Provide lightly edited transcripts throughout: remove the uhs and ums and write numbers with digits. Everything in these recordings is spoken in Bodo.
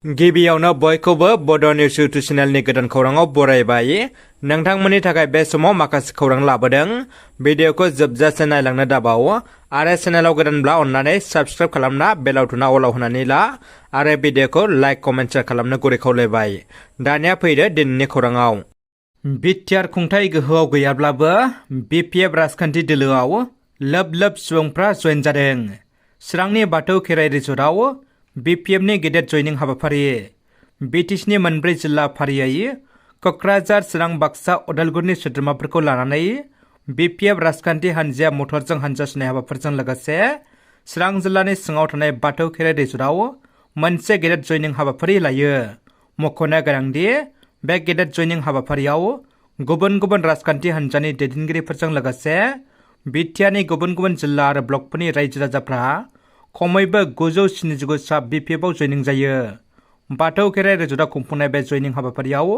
गिबियावनो बयखौबो बड' निउस इउटुब चेनेलनि गोदान खौराङाव बरायबाय। नोंथांमोननि थाखाय बे समाव माखासे खौरां लाबोदों। भिडिअखौ जोबजासे नायलांनो दाबाव आरो चेनेलाव गोदानब्ला अन्नानै साबस्क्राइब खालामना बेल आइकनआ अलाव होनानै ला आरो भिडिअखौ लाइक कमेन्ट शेयार खालामनो गुरै खावलायबाय। दानिया फैदो दिनैनि खौराङाव। बिटिआर खुंथाय गोहोआव गैयाब्लाबो बिपिएफ राजखान्थि दोलोआव लोब लोब सुबुंफ्रा जयेन जादों। चिरांनि बाथौ खेराइ रिजर्टआव बिपिएफनि गेदेर जयनिं हाबाफारि। बिटिसिनि मोनब्रै जिल्ला फारियै क'क्राझार, चिरां, बाक्सा, उदालगुरिनि सोद्रोमाफोरखौ लानानै बिपिएफ राजखान्थि हान्जाया मटरजों हान्जा सुनाय हाबाफारिजों लोगोसे चिरां जिल्लानि सिङाव थानाय बाथौ खेराइ रिजर्टआव मोनसे गेदेर जयनिं हाबाफारि लायो। मख'नो गोनांदि बे गेदेर जयनिं हाबाफारियाव गुबुन गुबुन राजखान्थि हान्जानि दैदेनगिरिफोरजों लोगोसे बिटिआरनि गुबुन गुबुन जिल्ला आरो ब्लकफोरनि रायजो राजाफ्रा खमैबो 979 सा बिपिएफआव जयनिं जायो। बाथौ खेराइ रिजर्टआव खुंफुंनाय बे जयनिं हाबाफारियाव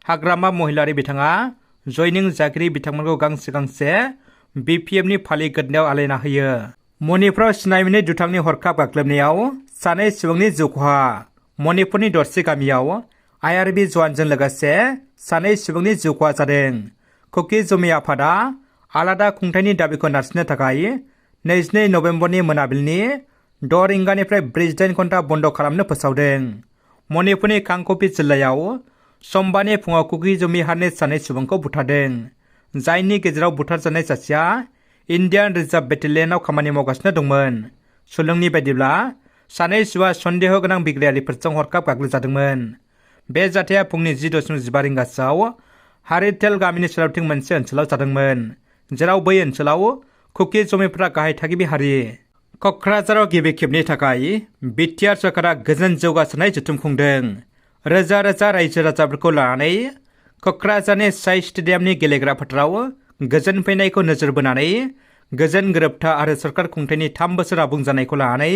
हाग्रामा महिलारि बिथाङा जयनिं जागिरि बिथांमोनखौ गांसे गांसे बिपिएफनि फालि गोदनायाव आलायना होयो। मणिपुराव सिनायमोनै दुथांनि हरखाब गाग्लोबनायाव सानै सुबुंनि जिउ खहा। मणिपुरनि दरसे गामियाव आइआरबि जवानजों लोगोसे सानै सुबुंनि जिउ खहा जादों। कुकी जमी आफादा आलादा खुंथायनि दाबिखौ नारसिननो थाखाय 22 नबेम्बरनि मोनाबिलिनि 6 रिंगानिफ्राय 48 घन्टा बन्द खालामनो फोसावदों। मणिपुरनि कांगकपि जिल्लायाव समबारनि फुङाव कुकी जमी हारनि सानै सुबुंखौ बुथारदों, जायनि गेजेराव बुथारजानाय सासेया इन्डियान रिजार्भ बेटेलियनाव खामानि मावगासिनो दंमोन। सुलुंनि बायदिब्ला सानै सुबुङा सन्देह गोनां बिग्रायारिफोरजों हरखाब गाग्लोबजादोंमोन। बे जाथाया फुंनि 10:15 रिंगासोआव हारितेल गामिनि सोनाबथिं मोनसे ओनसोलाव जादोंमोन, जेराव बै ओनसोलाव कुकी जमीफोरा गाहाय थागिबि हारि। क'क्राझाराव गिबि खेबनि थाखाय बिटिआर सरकारा गोजोन जौगासारनाय जथुम खुंदों। रोजा रोजा रायजो राजाफोरखौ लानानै क'क्राझारनि साइ स्टेडियामनि गेलेग्रा फोथाराव गोजोन फैनायखौ नोजोर बोनानै गोजोन गोरोबथा आरो सरकार खुंथायनि 3 बोसोर आबुं जानायखौ लानानै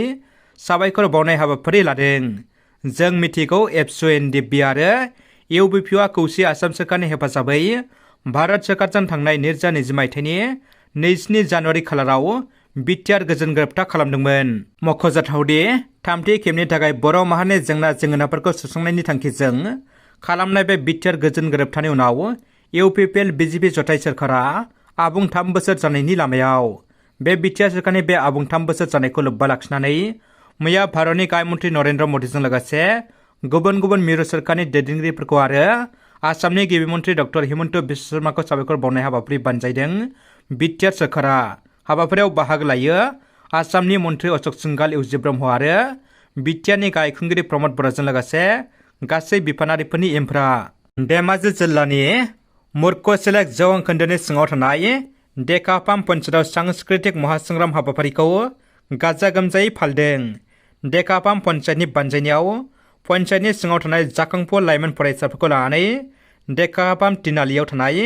साबायखर बावनाय हाबाफारि लादों। जों मिथिगौ एबसु एनडिएफबि आरो इउबिपिआ खौसे आसाम सरकारनि हेफाजाबै भारत सरकारजों थांनाय 2020 मायथाइनि 27 जानुवारि खालाराव बिटिआर गोजोन गोरोबथा खालामदोंमोन। मख'जाथावदि थामथि खेबनि थाखाय बर' माहारिनि जेंना जेंनाफोरखौ सुस्रांनायनि थांखिजों खालामनाय बे बिटिआर गोजोन गोरोबथानि उनाव इउपिपिएल बिजेपि जथाय सोरखारा आबुं 3 बोसोर जानायनि लामायाव। बे बिटिआर सोरखारनि बे आबुं 3 बोसोर जानायखौ लोब्बा लाखिनानै मैया भारतनि गाहाय मन्त्रि नरेन्द्र मदिजों लोगोसे गुबुन गुबुन मिरु सोरखारनि दैदेनगिरिफोरखौ आरो आसामनि गिबि मन्त्रि डक्टर हिमन्त बिश्व शर्माखौ साबायखर बावनाय हाबाफारि बानजायदों बिटिआर सोरखारा। हाबाफारियाव बाहागो लायो आसामनि मन्त्रि अशोक सिंघाल, इउजि ब्रह्म आरो बिटिआरनि गाहाय खुंगिरि प्रमद बर'जों लोगोसे गासै बिफानारिफोरनि एमफ्रा। धेमाजि जिल्लानि मुर्कसेलेक जौं खोन्दोनि सिङाव थानाय डेकापाम पन्चायतआव सांस्कृतिक महासंग्राम हाबाफारिखौ गाजा गोमजायै फालिदों। डेकापाम पन्चायतनि बानजायनायाव पन्चायतनि सिङाव थानाय जाखांफु लाइमोन फरायसाफोरखौ लानानै डेकापाम तिनालियाव थानाय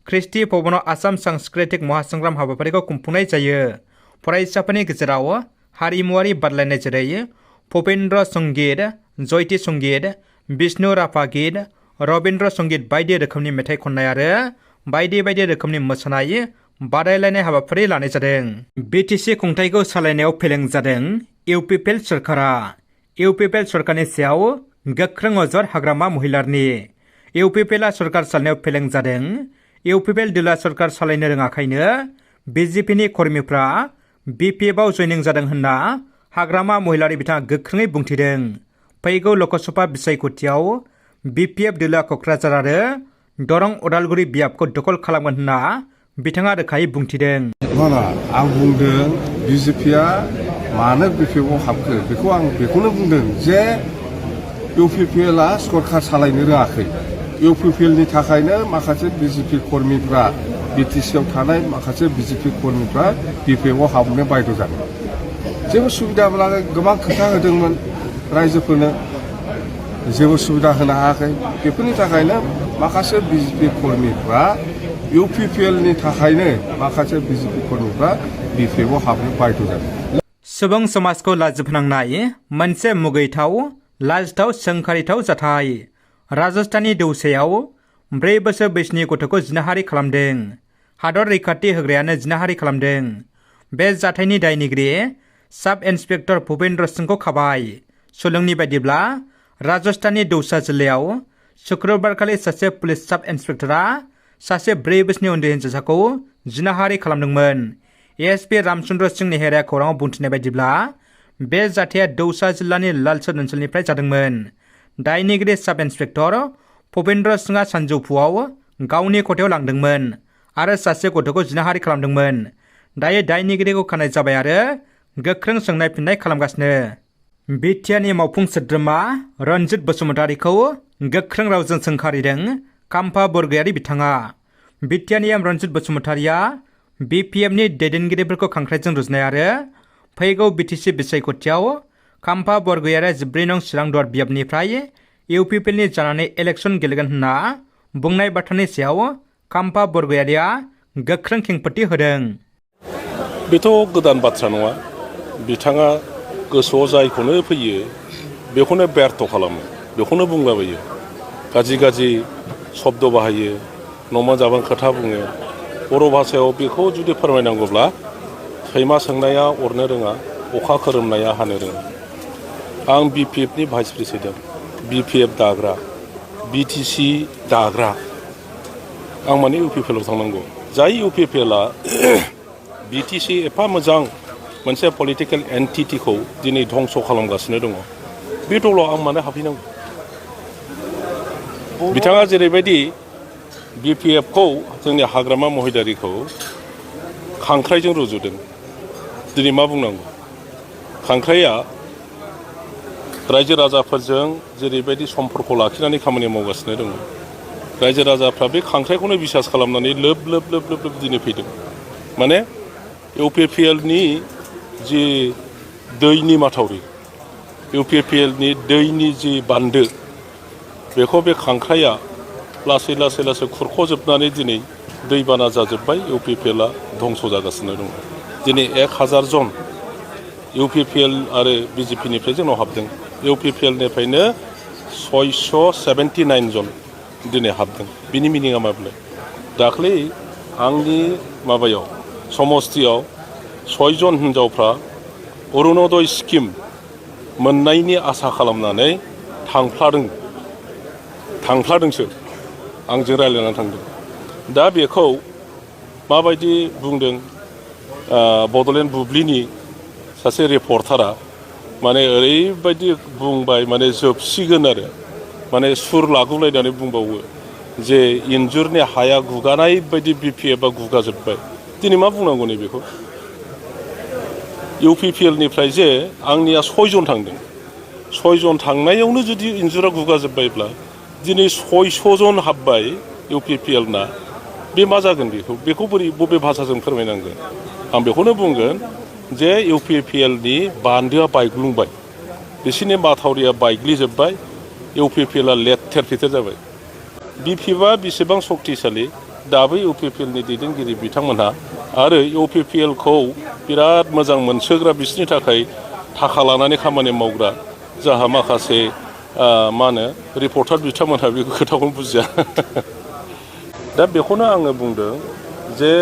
ख्रिस्टि भवनाव आसाम सांस्कृतिक महासंग्राम हाबाफारिखौ खुंफुंनाय जायो। फरायसाफोरनि गेजेराव हारिमुवारि बादायलायनाय जेरै भुपेन्द्र संगीत, जयति संगीत, विष्णु राभा गीत, रबीन्द्र संगीत बायदि रोखोमनि मेथाइ खननाय आरो बायदि बायदि रोखोमनि मोसानाय बादायलायनाय हाबाफारि लानाय जादों। बिटिसि खुंथायखौ सालायनायाव फेलें जादों इउपिपिएल सरकारा। इउपिपिएल सरकारनि सायाव गोख्रों अजद हाग्रामा महिलारनि। इउपिपिएलआ सरकार सालायनायाव फेलें जादों। इउपिपिएल दोलोआ सरकार सालायनो रोङाखैनो बिजेपिनि कर्मीफ्रा बिपिएफआव जयनिं जादों होनना हाग्रामा महिलारि बिथाङा गोख्रोङै बुंथिदों। फैगौ लकसभा बिसायख'थियाव बिपिएफ दोलोआ क'क्राझार आरो दरं उदालगुरि बियाबखौ दखल खालामगोन होनना बिथाङा रोखायै बुंथिदों। आं बुंदों बिजेपिआ मानो बिपिएफआव हाबखो बेखौ आं बेखौनो बुंदों जे इउपिपिएलआ सरकार सालायनो रोङाखै। इउपिपिएलनि थाखायनो माखासे बिजेपि कर्मीफ्रा बिटिसिआव थानाय माखासे बिजेपि कर्मीफ्रा बिपिएफआव हाबनो बायद' जादों। जेबो सुबिदा मोनाखै, गोबां खोथा होदोंमोन रायजोफोरनो, जेबो सुबिदा होनो हायाखै। बेफोरनि थाखायनो माखासे बिजेपि कर्मीफ्रा इउपिपिएलनि थाखायनो माखासे बिजेपि कर्मीफ्रा बिपिएफआव हाबनो बायद' जादों। सुबुं समाजखौ लाजिफोनांनाय मोनसे मुगैथाव, लाजिथाव, सोंखारिथाव जाथाय। राजस्थाननि दौसायाव 4 बोसोर बैसोनि गथ'खौ जिनाहारि खालामदों। हादर रैखाथि होग्रायानो जिनाहारि खालामदों। बे जाथायनि दायनिगिरि साब इन्सपेक्टर भुपेन्द्र सिंहखौ खाबाय। सुलुंनि बायदिब्ला राजस्थाननि दौसा जिल्लायाव शुक्रबारखालि सासे पुलिस साब इन्सपेक्टरा सासे 4 बोसोरनि उन्दै हिनजावसाखौ जिनाहारि खालामदोंमोन। एएसपी रामचंद्र सिंह नेहराया खौराङाव बुंथिनाय बायदिब्ला बे जाथाया दौसा जिल्लानि लालसोट ओनसोलनिफ्राय जादोंमोन। दायनिगिरि साब इन्सपेक्टर भबेन्द्र सिंहआ सानजौफुआव गावनि खथायाव लांदोंमोन आरो सासे गथ'खौ जिनाहारि खालामदोंमोन। दायो दायनिगिरिखौ खानाय जाबाय आरो गोख्रों सोंनाय फिननाय खालामगासिनो। बिटिआरनि मावफुं सोद्रोमा रन्जित बसुमतारीखौ गोख्रों रावजों सोंखारिदों खाम्फा बरगयारी बिथाङा। बिटिआरनि रन्जित बसुमतारीया बिपिएफनि दैदेनगिरिफोरखौ खांख्राइजों रुजुनाय आरो फैगौ बिटिसि बिसायख'थियाव खाम्फा बरगयारिया 14 नं चिरां दुवार बियाबनिफ्राय इउपिपिएलनि जानानै इलेक्सन गेलेगोन होनना बुंनाय बाथ्रानि सायाव खाम्फा बरगयारिया गोख्रों खेंफोरथि होदों। बेथ' गोदान बाथ्रा नङा। बिथाङा गोसोआव जायखौनो फैयो बेखौनो बेर्थ खालामो, बेखौनो बुंलाबायो, गाज्रि गाज्रि शब्द बाहायो, नमा जाबां खोथा बुङो। बर' भाषायाव बेखौ जुदि फोरमायनांगौब्ला सैमा सोंनाया अरनो रोङा, अखा खोरोमनाया हानो रोङा। आं बिपिएफनि भाइस प्रेसिडेन्ट, बिपिएफ दाग्रा, बिटिसि दाग्रा। आं माने इउपिपिएलआव थांनांगौ। जाय इउपिपिएलआ बिटिसि एफा मोजां मोनसे पलिटिकेल एन्टिटिखौ दिनै धंस खालामगासिनो दङ, बे दलाव आं मानो हाबहैनांगौ? बिथाङा जेरैबायदि बिपिएफखौ जोंनि हाग्रामा महिलारिखौ खांख्राइजों रुजुदों, दिनै मा बुंनांगौ? खांख्राइया रायजो राजाफोरजों जेरैबायदि सम्पर्क लाखिनानै खामानि मावगासिनो दङ, रायजो राजाफ्रा बे खांख्राइखौनो बिसास खालामनानै लोब लोब लोब लोब लोब दिनै फैदों। माने इउपिपिएलनि जि दैनि माथावरि, इउपिपिएलनि दैनि जि बान्दो, बेखौ बे खांख्राइया लासै लासै लासै खुरख'जोबनानै दिनै दैबाना जाजोब्बाय। इउपिपिएलआ धंस जागासिनो दङ। दिनै 1000 जन इउपिपिएल आरो बिजेपिनिफ्राय जोंनाव हाबदों। इउपिपिएलनिफ्रायनो 679 जन दिनै हाबदों। बिनि मिनिङा माब्लाय? दाख्लै आंनि माबायाव समस्तियाव 6 जन हिनजावफ्रा अरुणोदय स्किम मोननायनि आसा खालामनानै थांफ्लादोंसो, आंजों रायज्लायनानै थांदों। दा बेखौ माबायदि बुंदों बडलेण्ड बुब्लिनि सासे रिपर्टारा, माने ओरैबायदि बुंबाय, माने जोबसिगोन आरो माने सुर लागुलायनानै बुंबावो जे इन्जुरनि हाया गुगानाय बायदि बिपिएफआ गुगाजोब्बाय। दिनै मा बुंनांगौ नै बेखौ? इउपिपिएलनिफ्राय जे आंनिया 6 जन थांदों, 6 जन थांनायावनो जुदि इन्जुरा गुगाजोब्बायब्ला दिनै 600 जन हाबबाय इउपिपिएलना, बे मा जागोन? बेखौ बोरै बबे भाषाजों फोरमायनांगोन? आं बेखौनो बुंगोन जे इउपिपिएलनि बान्दोआ बायग्लुंबाय, बिसोरनि माथावरिया बायग्लिजोब्बाय, इउपिपिएलआ लेथेर फेथेर जाबाय। बिपिएफआ बेसेबां शक्तिशालि दाबो इउपिपिएलनि दैदेनगिरि बिथांमोनहा आरो इउपिपिएलखौ बिराद मोजां मोनसोग्रा, बिसोरनि थाखाय थाखा लानानै खामानि मावग्रा जाहा माखासे मा होनो रिपर्टार बिथांमोनहा बे खोथाखौनो बुजिया। दा बेखौनो आङो बुंदों जे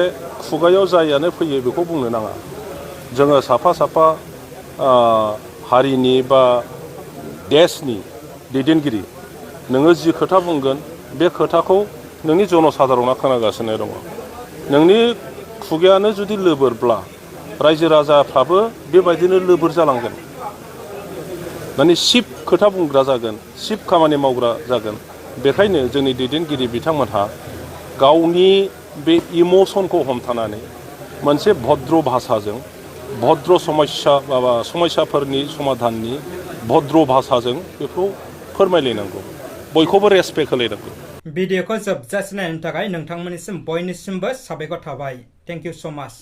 खुगायाव जायानो फैयो बेखौ बुंनो नाङा। जोङो साफा साफा हारिनि बा देशनि दैदेनगिरि, नोङो जि खोथा बुंगोन बे खोथाखौ नोंनि जनसाधारना खोनागासिनो दङ। नोंनि खुगायानो जुदि लोबोरब्ला रायजो राजाफ्राबो बेबायदिनो लोबोर जालांगोन। माने सिप खोथा बुंग्रा जागोन, सिप खामानि मावग्रा जागोन। बेखायनो जोंनि दैदेनगिरि बिथांमोनहा गावनि बे इमोसनखौ हमथानानै मोनसे भद्र भाषाजों, भद्र समस्याफोरनि समाधाननि भद्र भाषाजों बेखौ फोरमायलायनांगौ, बयखौबो रेसपेक्ट होलायनांगौ। भिडिअखौ जोबजासिम नायनो थाखाय नोंथांमोननिसिम बयनिसिमबो साबायखर थाबाय। थेंक इउ स' माच।